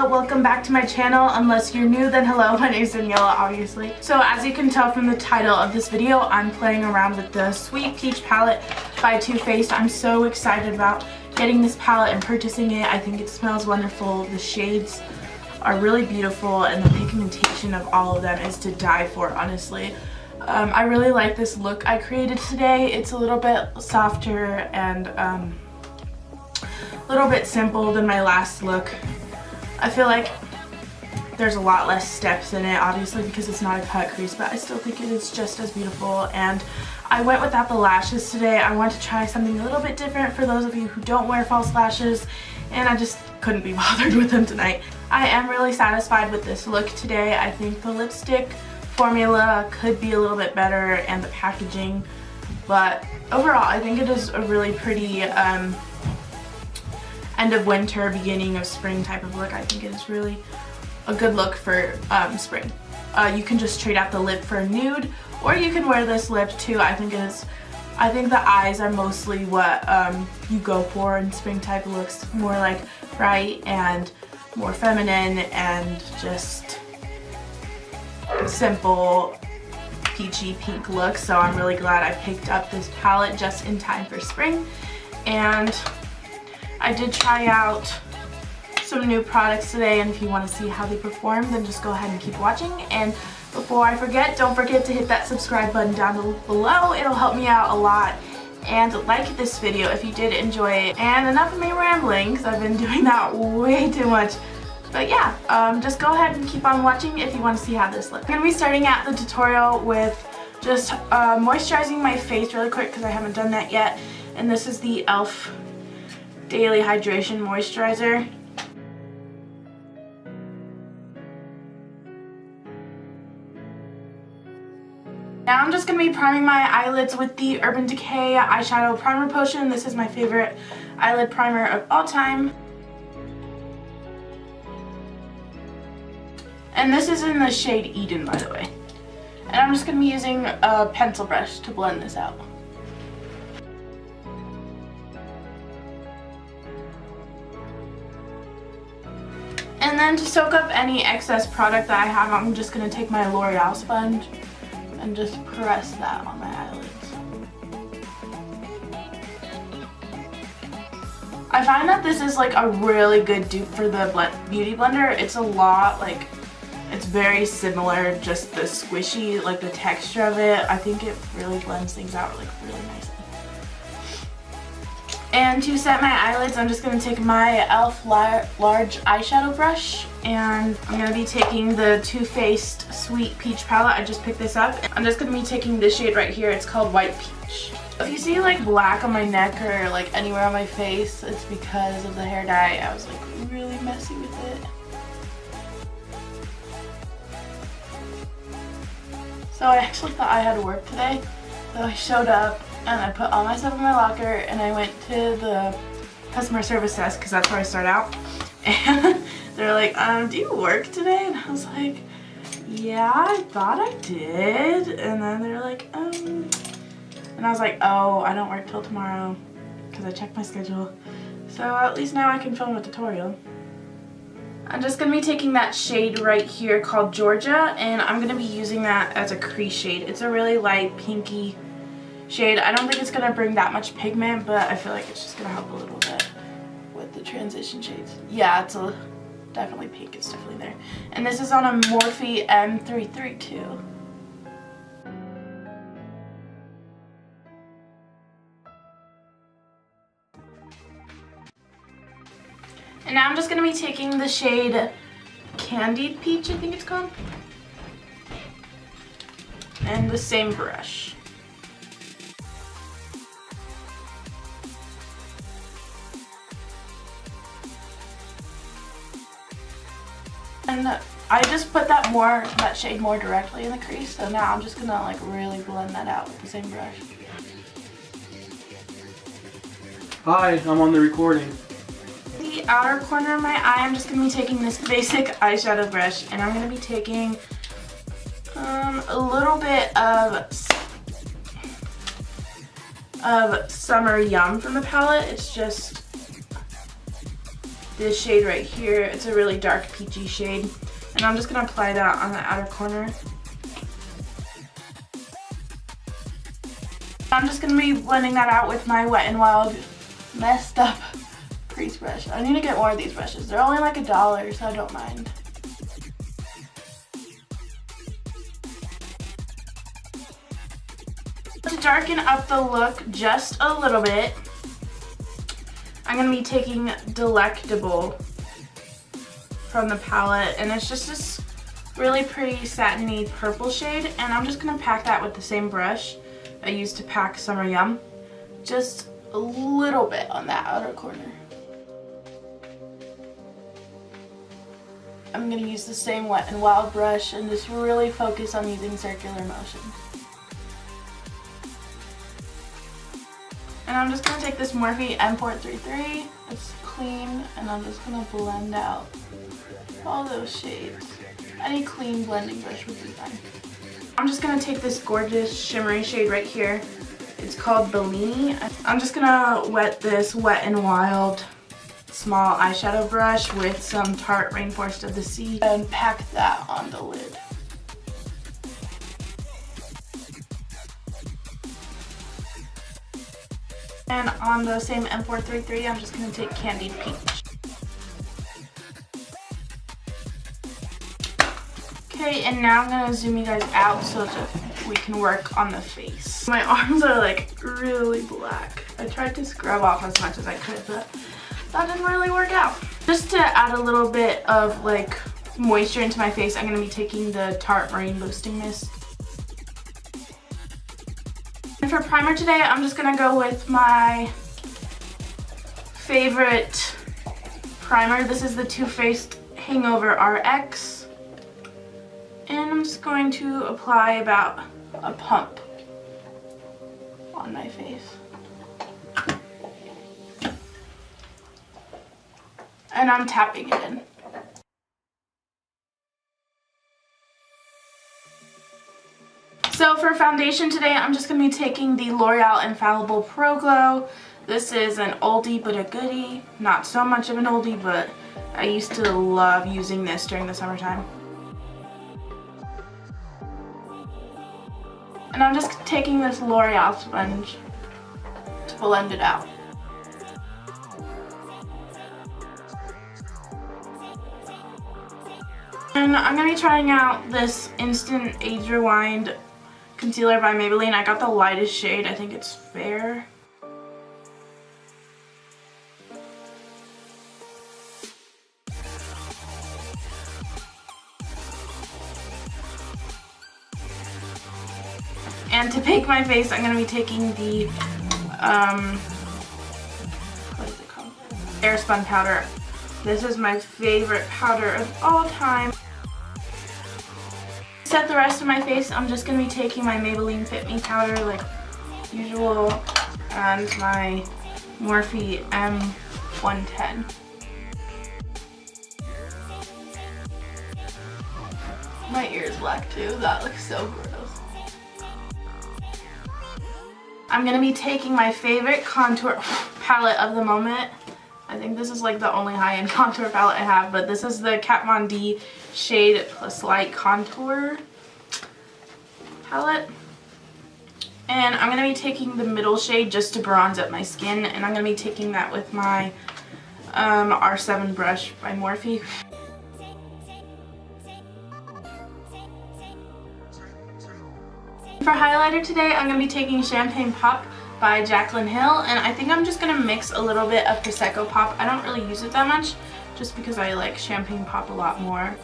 Welcome back to my channel. Unless you're new, then hello, my name is Daniela, obviously. So as you can tell from the title of this video, I'm playing around with the Sweet Peach palette by Too Faced. I'm so excited about getting this palette and purchasing it. I think it smells wonderful. The shades are really beautiful and the pigmentation of all of them is to die for, honestly. I really like this look I created today. It's a little bit softer and a little bit simple than my last look. I feel like there's a lot less steps in it, obviously, because it's not a cut crease, but I still think it is just as beautiful. And I went without the lashes today. I wanted to try something a little bit different for those of you who don't wear false lashes, and I just couldn't be bothered with them tonight. I am really satisfied with this look today. I think the lipstick formula could be a little bit better and the packaging, but overall I think it is a really pretty end of winter, beginning of spring type of look. I think it is really a good look for spring. You can just trade out the lip for a nude, or you can wear this lip too. I think the eyes are mostly what you go for in spring type looks, more like bright and more feminine and just simple peachy pink look. So I'm really glad I picked up this palette just in time for spring. And I did try out some new products today, and if you want to see how they perform, then just go ahead and keep watching. And before I forget, don't forget to hit that subscribe button down below. It'll help me out a lot. And like this video if you did enjoy it. And enough of me rambling, because I've been doing that way too much. But yeah, just go ahead and keep on watching if you want to see how this looks. I'm going to be starting out the tutorial with just moisturizing my face really quick, because I haven't done that yet. And this is the e.l.f. Daily Hydration Moisturizer. Now I'm just going to be priming my eyelids with the Urban Decay Eyeshadow Primer Potion. This is my favorite eyelid primer of all time. And this is in the shade Eden, by the way. And I'm just going to be using a pencil brush to blend this out. And then to soak up any excess product that I have, I'm just going to take my L'Oreal sponge and just press that on my eyelids. I find that this is like a really good dupe for the Beauty Blender. It's a lot, like, it's very similar, just the squishy, like the texture of it. I think it really blends things out like really nicely. And to set my eyelids, I'm just going to take my e.l.f. large eyeshadow brush, and I'm going to be taking the Too Faced Sweet Peach palette. I just picked this up. I'm just going to be taking this shade right here. It's called White Peach. If you see like black on my neck or like anywhere on my face, it's because of the hair dye. I was like really messy with it. So I actually thought I had to work today, so I showed up and I put all my stuff in my locker and I went to the customer service desk, because that's where I start out, and they're like, do you work today? And I was like, yeah, I thought I did. And then they're like, and I was like, oh, I don't work till tomorrow, because I checked my schedule, so at least now I can film a tutorial. I'm just going to be taking that shade right here called Georgia, and I'm going to be using that as a crease shade. It's a really light pinky shade. I don't think it's going to bring that much pigment, but I feel like it's just going to help a little bit with the transition shades. Yeah, it's definitely pink. It's definitely there. And this is on a Morphe M332. And now I'm just going to be taking the shade Candied Peach, I think it's called, and the same brush. And I just put that shade more directly in the crease, so now I'm just gonna like really blend that out with the same brush. Hi, I'm on the recording. The outer corner of my eye, I'm just going to be taking this basic eyeshadow brush, and I'm going to be taking a little bit of Summer Yum from the palette. It's just this shade right here. It's a really dark peachy shade, and I'm just going to apply that on the outer corner. I'm just going to be blending that out with my Wet n Wild messed up crease brush. I need to get more of these brushes. They're only like $1, so I don't mind. To darken up the look just a little bit, I'm going to be taking Delectable from the palette, and it's just this really pretty satiny purple shade, and I'm just going to pack that with the same brush I used to pack Summer Yum. Just a little bit on that outer corner. I'm going to use the same Wet n Wild brush and just really focus on using circular motion. And I'm just going to take this Morphe M433, it's clean, and I'm just going to blend out all those shades. Any clean blending brush would be fine. I'm just going to take this gorgeous shimmery shade right here. It's called Milani. I'm just going to wet this Wet n Wild small eyeshadow brush with some Tarte Rainforest of the Sea and pack that on the lid. And on the same M433, I'm just going to take Candied Peach. Okay, and now I'm going to zoom you guys out so that we can work on the face. My arms are like really black. I tried to scrub off as much as I could, but that didn't really work out. Just to add a little bit of like moisture into my face, I'm going to be taking the Tarte Marine Boosting Mist. And for primer today, I'm just going to go with my favorite primer. This is the Too Faced Hangover RX. And I'm just going to apply about a pump on my face. And I'm tapping it in. So for foundation today, I'm just going to be taking the L'Oreal Infallible Pro Glow. This is an oldie but a goodie. Not so much of an oldie, but I used to love using this during the summertime. And I'm just taking this L'Oreal sponge to blend it out. And I'm going to be trying out this Instant Age Rewind concealer by Maybelline. I got the lightest shade. I think it's Fair. And to bake my face, I'm going to be taking the, what is it called? Airspun powder. This is my favorite powder of all time. To set the rest of my face, I'm just going to be taking my Maybelline Fit Me powder like usual and my Morphe M110. My ear is black too. That looks so gross. I'm going to be taking my favorite contour palette of the moment. I think this is like the only high-end contour palette I have, but this is the Kat Von D Shade Plus Light Contour palette. And I'm going to be taking the middle shade just to bronze up my skin, and I'm going to be taking that with my R7 brush by Morphe. For highlighter today, I'm going to be taking Champagne Pop by Jaclyn Hill, and I think I'm just going to mix a little bit of Prosecco Pop. I don't really use it that much, just because I like Champagne Pop a lot more.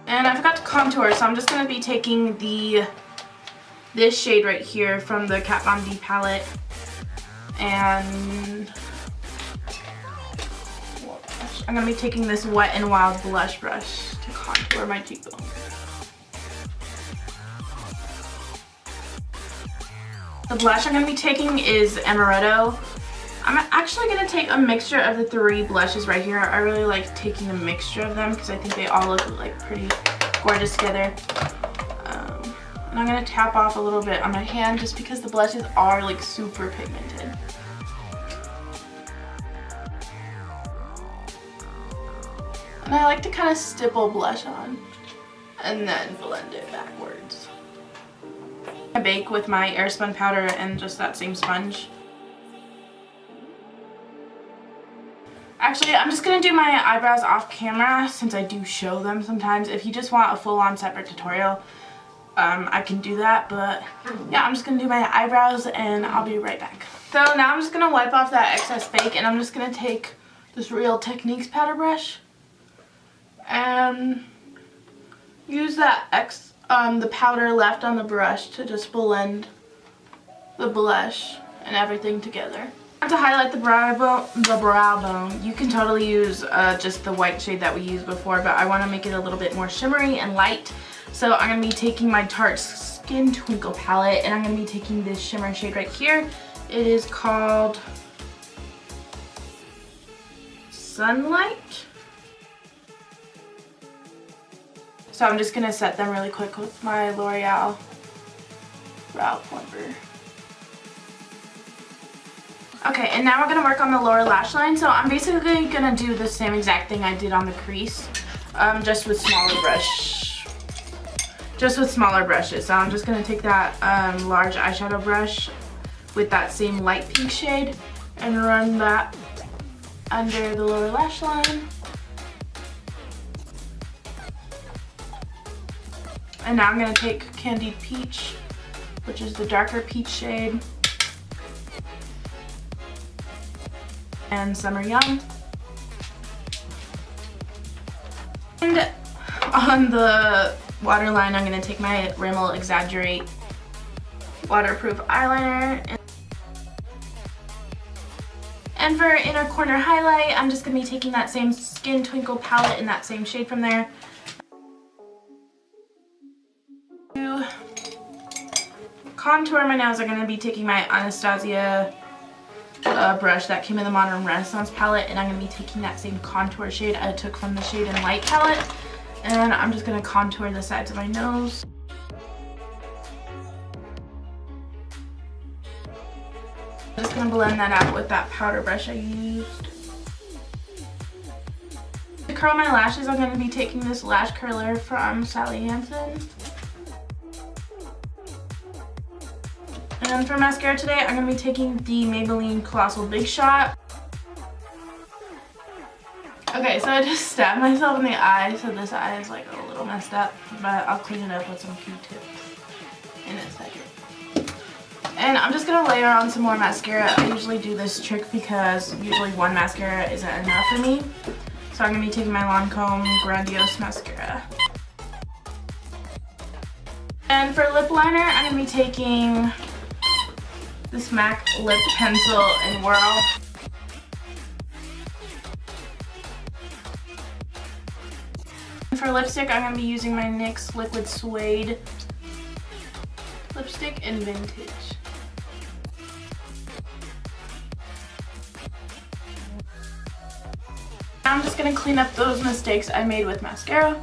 And I forgot to contour, so I'm just going to be taking this shade right here from the Kat Von D palette, and I'm going to be taking this Wet n Wild blush brush to contour my cheekbone. The blush I'm going to be taking is Amaretto. I'm actually going to take a mixture of the 3 blushes right here. I really like taking a mixture of them because I think they all look like pretty gorgeous together. And I'm going to tap off a little bit on my hand just because the blushes are like super pigmented. And I like to kind of stipple blush on and then blend it backwards. I bake with my airspun powder and just that same sponge. Actually, I'm just going to do my eyebrows off camera since I do show them sometimes. If you just want a full-on separate tutorial, I can do that. But yeah, I'm just going to do my eyebrows and I'll be right back. So now I'm just going to wipe off that excess bake and I'm just going to take this Real Techniques powder brush and use that the powder left on the brush to just blend the blush and everything together. To highlight the brow bone, you can totally use just the white shade that we used before, but I want to make it a little bit more shimmery and light. So I'm going to be taking my Tarte Skin Twinkle palette and I'm going to be taking this shimmer shade right here. It is called Sunlight. So I'm just going to set them really quick with my L'Oreal brow plumper. Okay, and now we're going to work on the lower lash line. So I'm basically going to do the same exact thing I did on the crease, just with smaller brushes. So I'm just going to take that large eyeshadow brush with that same light pink shade and run that under the lower lash line. And now I'm going to take Candied Peach, which is the darker peach shade, and Summer Young. And on the waterline, I'm going to take my Rimmel Exaggerate waterproof eyeliner. And for inner corner highlight, I'm just going to be taking that same Skin Twinkle palette in that same shade from there. To contour my nose, I'm going to be taking my Anastasia brush that came in the Modern Renaissance palette, and I'm going to be taking that same contour shade I took from the Shade and Light palette, and I'm just going to contour the sides of my nose. I'm just going to blend that out with that powder brush I used. To curl my lashes, I'm going to be taking this lash curler from Sally Hansen. And for mascara today, I'm going to be taking the Maybelline Colossal Big Shot. Okay, so I just stabbed myself in the eye, so this eye is like a little messed up, but I'll clean it up with some Q-tips in a second. And I'm just going to layer on some more mascara. I usually do this trick because usually one mascara isn't enough for me. So I'm going to be taking my Lancome Grandiose mascara. And for lip liner, I'm going to be taking this MAC lip pencil in Whirl. And for lipstick, I'm going to be using my NYX Liquid Suede lipstick in Vintage. Now I'm just going to clean up those mistakes I made with mascara.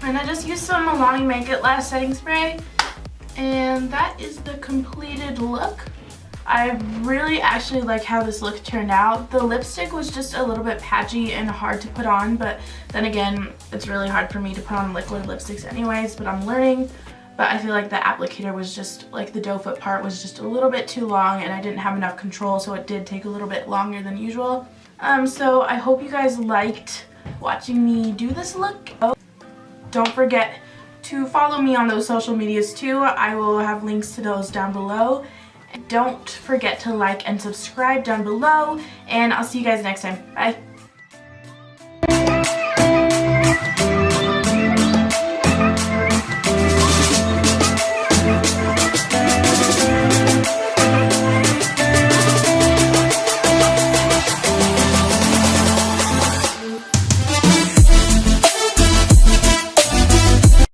And I just used some Milani Make It Last setting spray, and that is the completed look. I really actually like how this look turned out. The lipstick was just a little bit patchy and hard to put on, but then again, it's really hard for me to put on liquid lipsticks anyways, but I'm learning. But I feel like the applicator was just, like the doe foot part was just a little bit too long, and I didn't have enough control, so it did take a little bit longer than usual. So I hope you guys liked watching me do this look. Don't forget to follow me on those social medias too. I will have links to those down below. Don't forget to like and subscribe down below, and I'll see you guys next time. Bye.